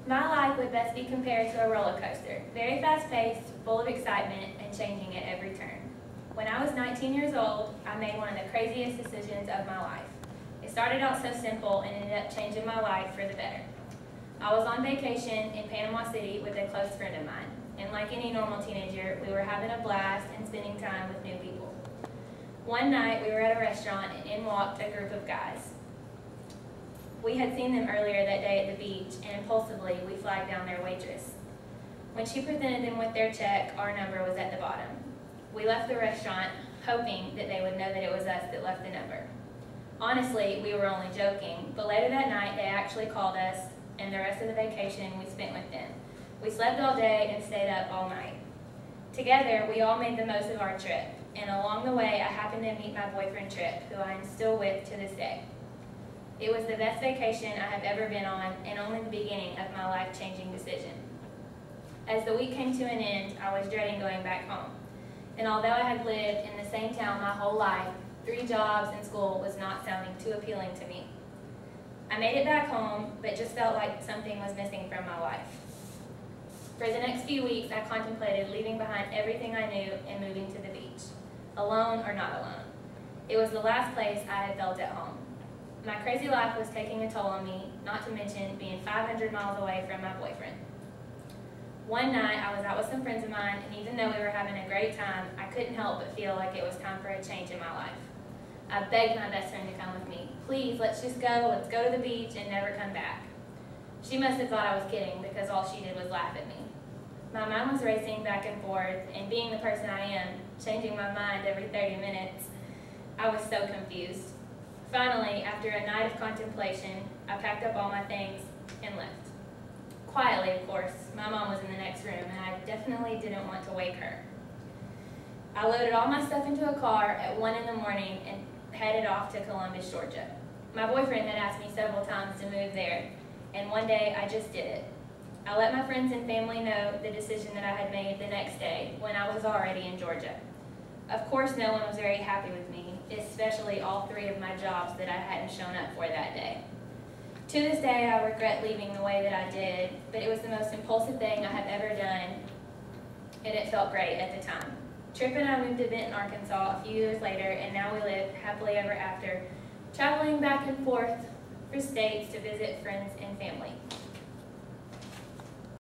My life would best be compared to a roller coaster, very fast-paced, full of excitement, and changing at every turn. When I was 19 years old, I made one of the craziest decisions of my life. It started out so simple and ended up changing my life for the better. I was on vacation in Panama City with a close friend of mine, and like any normal teenager, we were having a blast and spending time with new people. One night, we were at a restaurant and in walked a group of guys. We had seen them earlier that day at the beach, and impulsively, we flagged down their waitress. When she presented them with their check, our number was at the bottom. We left the restaurant, hoping that they would know that it was us that left the number. Honestly, we were only joking, but later that night, they actually called us, and the rest of the vacation we spent with them. We slept all day and stayed up all night. Together, we all made the most of our trip, and along the way, I happened to meet my boyfriend Trip, who I am still with to this day. It was the best vacation I have ever been on, and only the beginning of my life-changing decision. As the week came to an end, I was dreading going back home. And although I had lived in the same town my whole life, 3 jobs and school was not sounding too appealing to me. I made it back home, but just felt like something was missing from my life. For the next few weeks, I contemplated leaving behind everything I knew and moving to the beach, alone or not alone. It was the last place I had felt at home. My crazy life was taking a toll on me, not to mention being 500 miles away from my boyfriend. One night, I was out with some friends of mine, and even though we were having a great time, I couldn't help but feel like it was time for a change in my life. I begged my best friend to come with me. Please, let's just go, let's go to the beach and never come back. She must have thought I was kidding because all she did was laugh at me. My mind was racing back and forth, and being the person I am, changing my mind every 30 minutes, I was so confused. Finally, after a night of contemplation, I packed up all my things and left. Quietly, of course. My mom was in the next room, and I definitely didn't want to wake her. I loaded all my stuff into a car at 1 in the morning and headed off to Columbus, Georgia. My boyfriend had asked me several times to move there, and one day I just did it. I let my friends and family know the decision that I had made the next day when I was already in Georgia. Of course, no one was very happy with me, especially all 3 of my jobs that I hadn't shown up for that day. To this day, I regret leaving the way that I did, but it was the most impulsive thing I have ever done, and it felt great at the time. Trip and I moved to Benton, Arkansas a few years later, and now we live happily ever after, traveling back and forth for states to visit friends and family.